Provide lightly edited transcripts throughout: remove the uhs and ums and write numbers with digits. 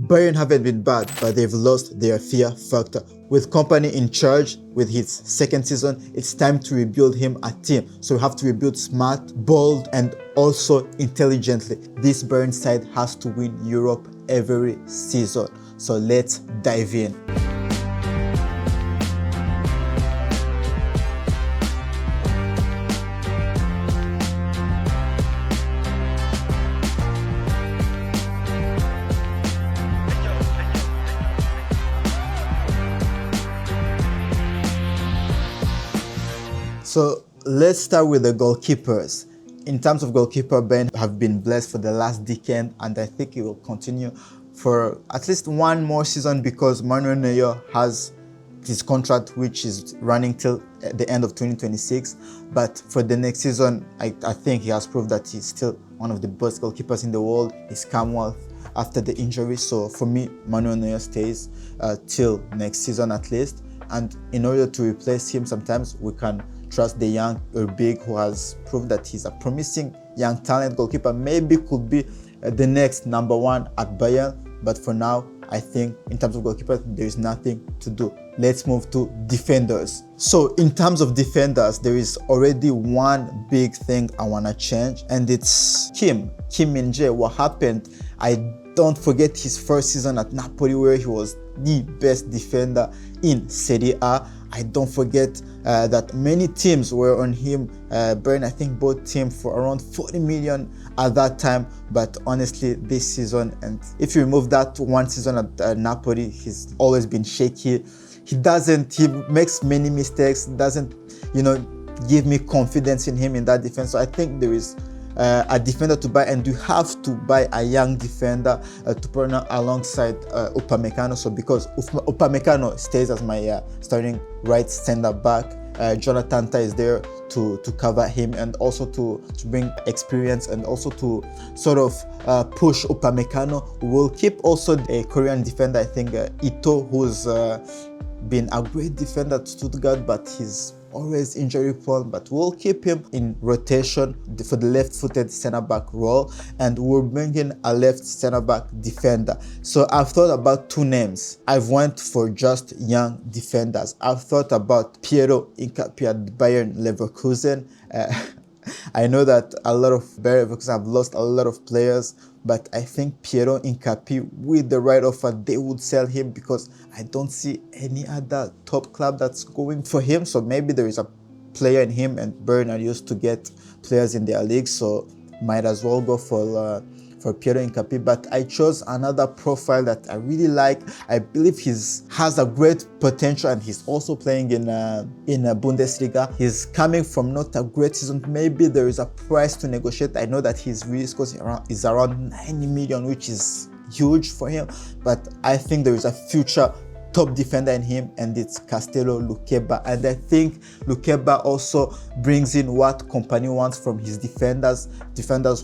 Bayern haven't been bad, but they've lost their fear factor. With Kompany in charge with his second season, it's time to rebuild him a team. So we have to rebuild smart, bold, and also intelligently. This Bayern side has to win Europe every season. So let's dive in. So let's start with the goalkeepers. In terms of goalkeeper, Bayern have been blessed for the last decade, and I think it will continue for at least one more season because Manuel Neuer has his contract which is running till the end of 2026. But for the next season, I think he has proved that he's still one of the best goalkeepers in the world. He's come well after the injury. So for me, Manuel Neuer stays till next season at least. And in order to replace him, sometimes we can trust the young Rodrygo, who has proved that he's a promising young talent goalkeeper. Maybe could be the next number one at Bayern. But for now, I think in terms of goalkeepers, there is nothing to do. Let's move to defenders. So in terms of defenders, there is already one big thing I want to change, and it's Kim Min-jae. What happened? I don't forget his first season at Napoli where he was the best defender in Serie A. I don't forget that many teams were on him. Bayern, I think, bought him for around 40 million at that time. But honestly, this season, and if you remove that one season at Napoli, he's always been shaky. He makes many mistakes, doesn't, give me confidence in him in that defense. So I think there is a defender to buy, and you have to buy a young defender to partner alongside Upamecano. So because Upamecano stays as my starting right center back, Jonathan Tah is there to cover him and also to bring experience and also to sort of push Upamecano. We'll keep also a Korean defender, I think Ito, who's been a great defender at Stuttgart, but he's always injury prone, but we'll keep him in rotation for the left-footed center-back role, and we'll bring in a left center-back defender. So I've thought about two names. I've went for just young defenders. I've thought about Piero Incapié at Bayern Leverkusen. I know that a lot of Bayern Leverkusen have lost a lot of players, but I think Piero Incapié, with the right offer, they would sell him because I don't see any other top club that's going for him. So maybe there is a player in him, and Bayern are used to get players in their league, so might as well go for Piero Incapié. But I chose another profile that I really like. I believe he has a great potential, and he's also playing in a Bundesliga. He's coming from not a great season. Maybe there is a price to negotiate. I know that his release cost is around 90 million, which is huge for him. But I think there is a future top defender in him, and it's Castello Lukeba. And I think Lukeba also brings in what Kompany wants from his defenders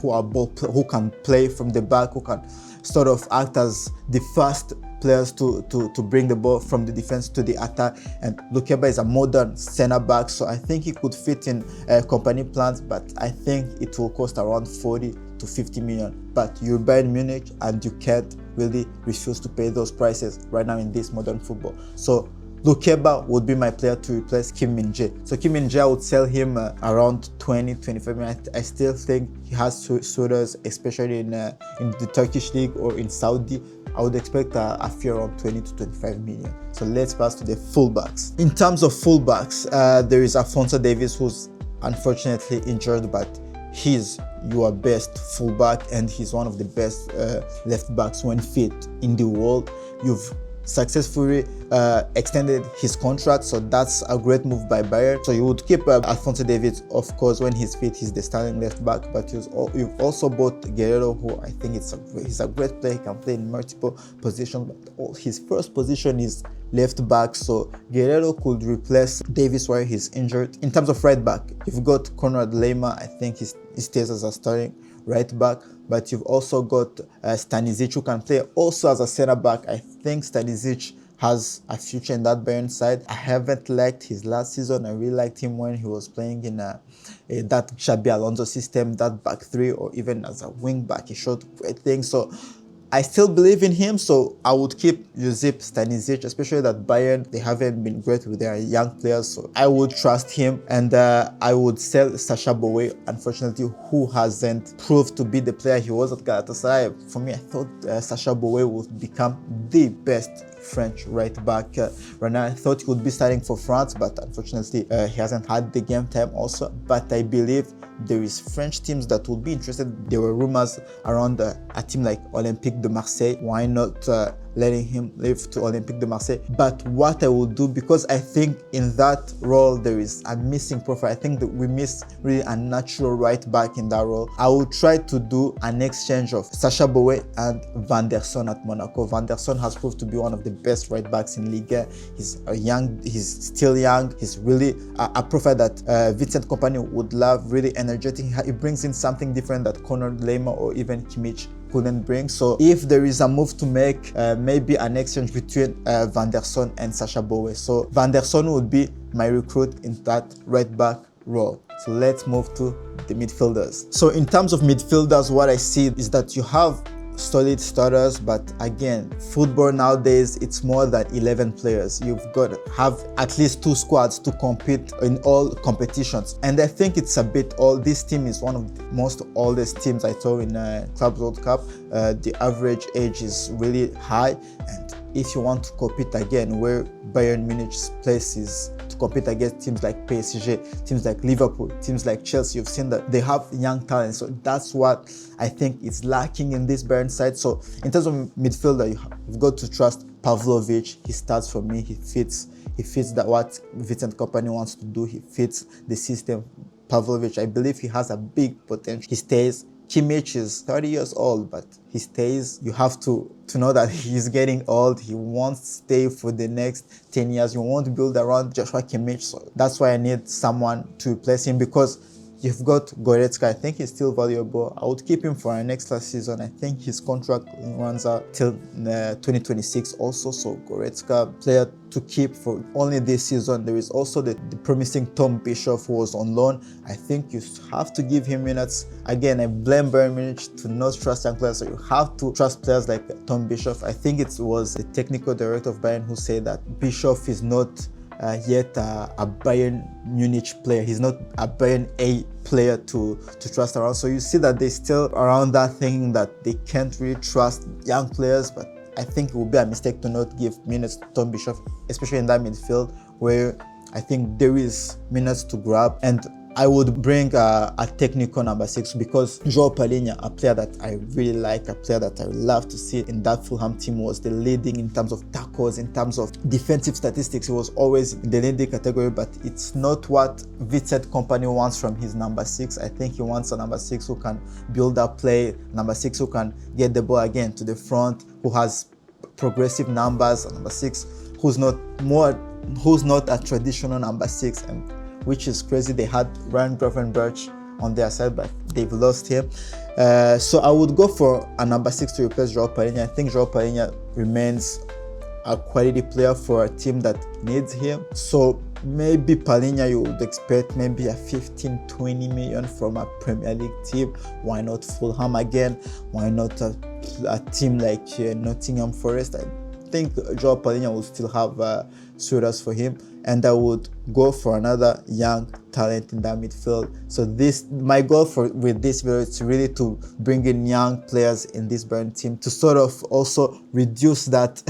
who are who can play from the back, who can sort of act as the first players to bring the ball from the defense to the attack. And Lukeba is a modern center back, so I think he could fit in Kompany plans, but I think it will cost around 40 to 50 million. But you're Bayern Munich and you can't really refuse to pay those prices right now in this modern football. So Lukeba would be my player to replace Kim Min-jae. So Kim Min-jae, I would sell him around 20-25 million. I still think he has suitors, especially in the Turkish league or in Saudi. I would expect a fee around 20 to 25 million. So let's pass to the fullbacks. In terms of fullbacks, there is Alphonso Davies, who's unfortunately injured, but he's your best fullback, and he's one of the best left backs when fit in the world. You've successfully extended his contract, so that's a great move by Bayern. So you would keep Alphonso Davies, of course. When he's fit, he's the starting left back, but you've also bought Guerrero, who I think he's a great player. He can play in multiple positions, but his first position is left back, so Guerrero could replace Davies while he's injured. In terms of right back, you've got Konrad Laimer. I think he stays as a starting right back, but you've also got Stanisic, who can play also as a center back. I think Stanisic has a future in that Bayern side. I haven't liked his last season. I really liked him when he was playing in that Xabi Alonso system, that back three, or even as a wing back. He showed great things. So I still believe in him, so I would keep Josip Stanisic, especially that Bayern, they haven't been great with their young players, so I would trust him. And I would sell Sacha Boey, unfortunately, who hasn't proved to be the player he was at Galatasaray. For me, I thought Sacha Boey would become the best French right back. Right now, I thought he would be starting for France, but unfortunately, he hasn't had the game time also. But I believe there is French teams that would be interested. There were rumors around a team like Olympique de Marseille. Why not letting him leave to Olympique de Marseille? But what I will do, because I think in that role there is a missing profile. I think that we miss really a natural right back in that role. I will try to do an exchange of Sacha Boey and Van der Son at Monaco. Van der Son has proved to be one of the best right backs in Liga. He's still young. He's really a profile that Vincent Kompany would love, really energetic. He brings in something different that Conor Lema or even Kimmich couldn't bring. So if there is a move to make, maybe an exchange between Van der Son and Sacha Boey. So Van der Son would be my recruit in that right back role. So let's move to the midfielders. So in terms of midfielders, what I see is that you have solid starters, but again, football nowadays, it's more than 11 players. You've got to have at least 2 squads to compete in all competitions, and I think it's a bit old. This team is one of the most oldest teams I saw in Clubs World Cup. The average age is really high, and if you want to compete again where Bayern Munich's place is, to compete against teams like PSG, teams like Liverpool, teams like Chelsea, you've seen that they have young talent. So that's what I think is lacking in this Bayern side. So in terms of midfielder, you've got to trust Pavlovic. He starts for me. He fits that what Vincent Kompany wants to do. He fits the system. Pavlovic, I believe he has a big potential. He stays. Kimmich is 30 years old, but he stays. You have to know that he's getting old. He won't stay for the next 10 years. You won't build around Joshua Kimmich. So that's why I need someone to replace him, because you've got Goretzka. I think he's still valuable. I would keep him for our next last season. I think his contract runs out till 2026 also. So Goretzka, player to keep for only this season. There is also the promising Tom Bishop, who was on loan. I think you have to give him minutes. Again, I blame Bayern Munich to not trust young players, so you have to trust players like Tom Bishop. I think it was the technical director of Bayern who said that Bishop is not yet a Bayern Munich player. He's not a Bayern A player to trust around. So you see that they still around that thing that they can't really trust young players. But I think it would be a mistake to not give minutes to Tom Bishop, especially in that midfield where I think there is minutes to grab. And I would bring a technical number 6, because João Palhinha, a player that I really like, a player that I would love to see in that Fulham team, was the leading in terms of tackles, in terms of defensive statistics. He was always in the leading category, but it's not what Vincent Kompany wants from his number 6. I think he wants a number 6 who can build up play, number 6 who can get the ball again to the front, who has progressive numbers, a number 6 who's not a traditional number 6, and which is crazy. They had Ryan Gravenberch on their side, but they've lost him. So I would go for a number 6 to replace João Palhinha. I think João Palhinha remains a quality player for a team that needs him. So maybe Palhinha, you would expect maybe a 15-20 million from a Premier League team. Why not Fulham again? Why not a team like Nottingham Forest? I think João Palhinha will still have suitors for him, and I would go for another young talent in that midfield. So my goal with this video is really to bring in young players in this Bayern team to sort of also reduce that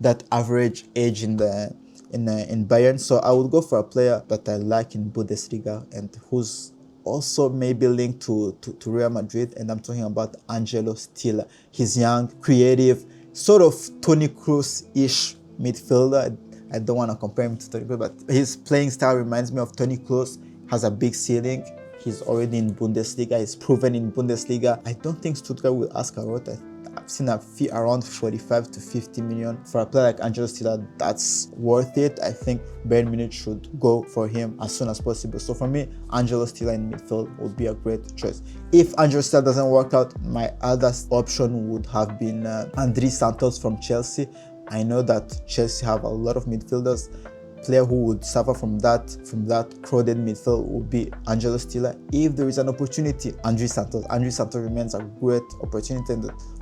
that average age in Bayern. So I would go for a player that I like in Bundesliga and who's also maybe linked to Real Madrid, and I'm talking about Angelo Stiller. He's young, creative, sort of Toni Kroos-ish midfielder. I don't want to compare him to Toni Kroos, but his playing style reminds me of Toni Kroos. Has a big ceiling. He's already in Bundesliga. He's proven in Bundesliga. I don't think Stuttgart will ask a lot. I've seen a fee around 45 to 50 million. For a player like Angelo Stiller, that's worth it. I think Bayern Munich should go for him as soon as possible. So for me, Angelo Stiller in midfield would be a great choice. If Angelo Stiller doesn't work out, my other option would have been Andrés Santos from Chelsea. I know that Chelsea have a lot of midfielders. player who would suffer from that crowded midfield would be Angelo Stiller. If there is an opportunity, André Santos remains a great opportunity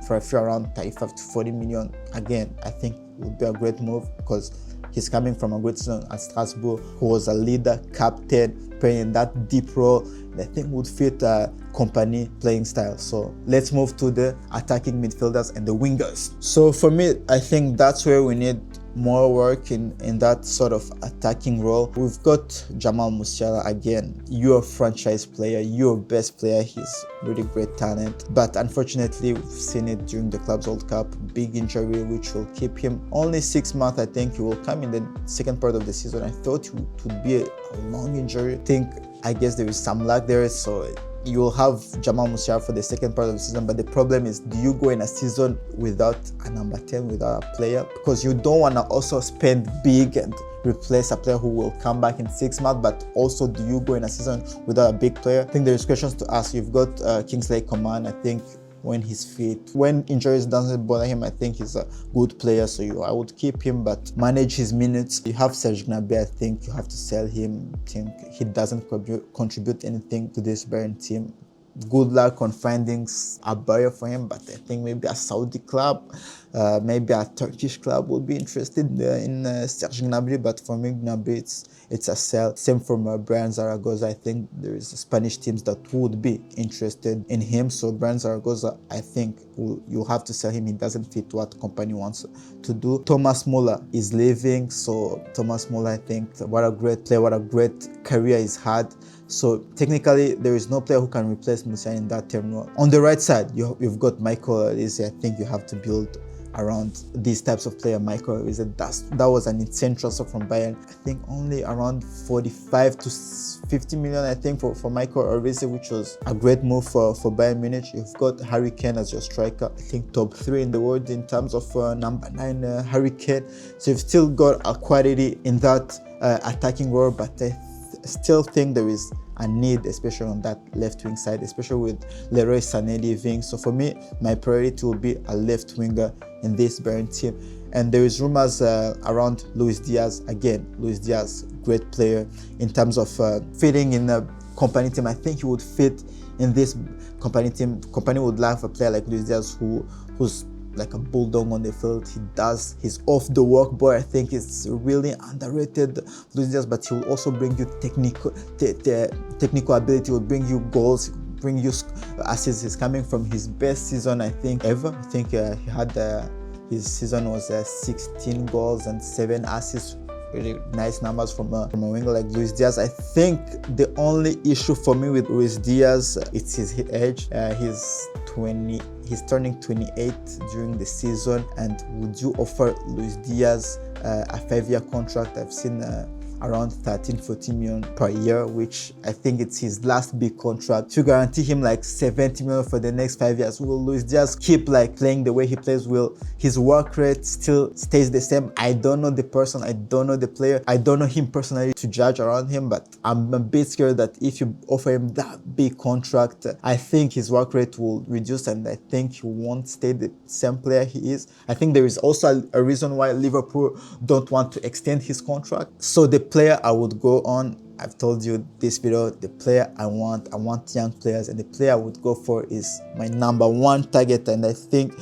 for a fee around 35 to 40 million. Again, I think it would be a great move because he's coming from a great season at Strasbourg, who was a leader, captain, playing in that deep role. I think would fit Kompany playing style. So let's move to the attacking midfielders and the wingers. So for me, I think that's where we need more work in that sort of attacking role. We've got Jamal Musiala again. You're a franchise player, you're best player, he's really great talent. But unfortunately, we've seen it during the Clubs World Cup, big injury which will keep him only 6 months. I think he will come in the second part of the season. I thought it would be a long injury. I guess there is some luck there, so you will have Jamal Musiala for the second part of the season, but the problem is, do you go in a season without a number 10, without a player? Because you don't want to also spend big and replace a player who will come back in 6 months, but also do you go in a season without a big player? I think there is questions to ask. You've got Kingsley Coman. I think when he's fit, when injuries doesn't bother him, I think he's a good player, so I would keep him but manage his minutes. You have Serge Gnabry. I think you have to sell him. I think he doesn't contribute anything to this Bayern team. Good luck on finding a buyer for him, but I think maybe a Saudi club, maybe a Turkish club would be interested in Serge Gnabry, but for me, Gnabry, it's a sell. Same for Bayern Zaragoza. I think there is Spanish teams that would be interested in him, so Bayern Zaragoza, I think you have to sell him. He doesn't fit what Kompany wants to do. Thomas Muller is leaving, so Thomas Muller, I think, what a great player, what a great career he's had. So technically, there is no player who can replace Musiala in that term. On the right side, you've got Michael Olise. I think you have to build around these types of player. Michael Olise, that was an insane transfer from Bayern. I think only around 45 to 50 million, I think, for Michael Olise, which was a great move for Bayern Munich. You've got Harry Kane as your striker. I think top 3 in the world in terms of number 9 Harry Kane. So you've still got a quality in that attacking role, but I still think there is a need, especially on that left wing side, especially with Leroy Sané leaving. So for me, my priority will be a left winger in this Bayern team. And there is rumors around Luis Diaz. Again, Luis Diaz, great player in terms of fitting in the Kompany team. I think he would fit in this Kompany team. Kompany would love a player like Luis Diaz who's like a bulldog on the field. He's off the work boy. I think it's really underrated, Luis Diaz, but he will also bring you technical ability, will bring you goals, bring you assists. He's coming from his best season, I think, ever. I think he had his season was 16 goals and 7 assists. Really nice numbers from a winger like Luis Diaz. I think the only issue for me with Luis Diaz, it's his age. He's turning 28 during the season, and would you offer Luis Diaz a 5-year contract? I've seen around 13-14 million per year, which I think it's his last big contract. To guarantee him like 70 million for the next 5 years, will Luis Diaz keep like playing the way he plays? Will his work rate still stays the same? I don't know the person, I don't know the player, I don't know him personally to judge around him, but I'm a bit scared that if you offer him that big contract, I think his work rate will reduce, and I think he won't stay the same player he is. I think there is also a reason why Liverpool don't want to extend his contract. So the player I would go on, I've told you this video, the player I want young players, and the player I would go for is my number 1 target, and I think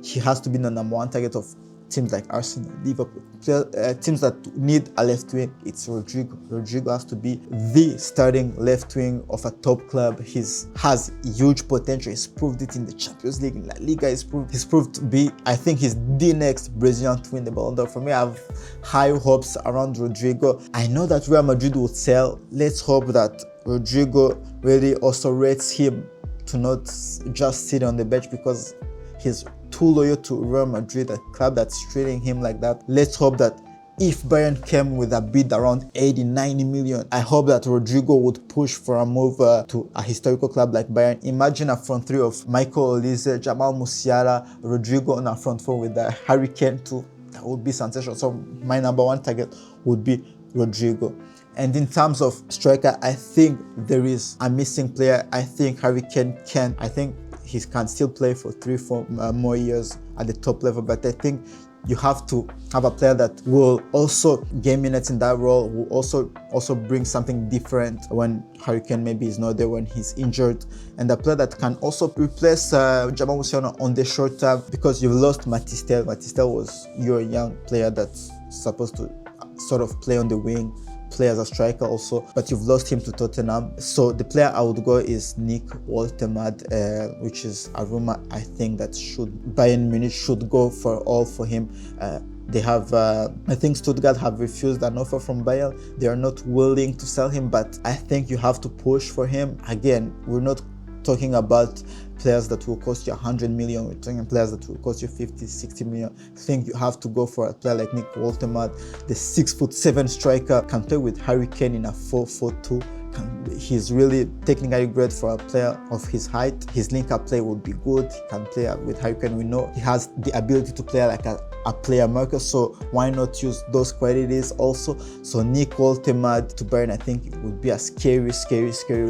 he has to be the number 1 target of teams like Arsenal, Liverpool, teams that need a left wing. It's Rodrygo. Rodrygo has to be the starting left wing of a top club. He has huge potential. He's proved it in the Champions League, in La Liga. He's proved to be, I think he's the next Brazilian to win the Ballon d'Or. For me, I have high hopes around Rodrygo. I know that Real Madrid will sell. Let's hope that Rodrygo really also rates him to not just sit on the bench, because he's too loyal to Real Madrid, a club that's treating him like that. Let's hope that if Bayern came with a bid around 80-90 million, I hope that Rodrygo would push for a move to a historical club like Bayern. Imagine a front 3 of Michael Olise, Jamal Musiala, Rodrygo on a front 4 with Harry Kane too. That would be sensational. So my number 1 target would be Rodrygo. And in terms of striker, I think there is a missing player. I think Harry Kane he can still play for 3-4 more years at the top level, but I think you have to have a player that will also gain minutes in that role, will also bring something different when Harry Kane maybe is not there, when he's injured, and a player that can also replace Jamal Musiala on the short term, because you've lost Matistel. Matistel was your young player that's supposed to sort of play on the wing, play as a striker also, but you've lost him to Tottenham. So the player I would go is Nick Woltemade, which is a rumor I think that Bayern Munich should go for him. They have, I think Stuttgart have refused an offer from Bayern. They are not willing to sell him, but I think you have to push for him. Again, we're not talking about players that will cost you 100 million. We're talking players that will cost you 50, 60 million. I think you have to go for a player like Nick Woltemade, the 6'7" striker, can play with Harry Kane in a 4-4-2. He's really technically great for a player of his height. His link-up play would be good. He can play with Harry Kane. We know he has the ability to play like a player marker, so why not use those qualities also? So Nick Woltemade to Bayern, I think it would be a scary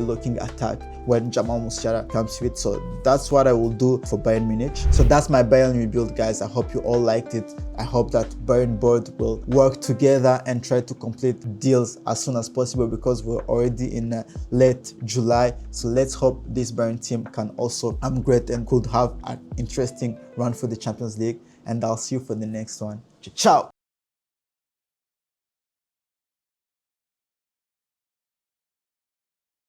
looking attack when Jamal Musiala comes with. So that's what I will do for Bayern Munich. So that's my Bayern rebuild, guys. I hope you all liked it. I hope that Bayern board will work together and try to complete deals as soon as possible, because we're already in late July. So let's hope this Bayern team can also upgrade and could have an interesting run for the Champions League. And I'll see you for the next one. Ciao.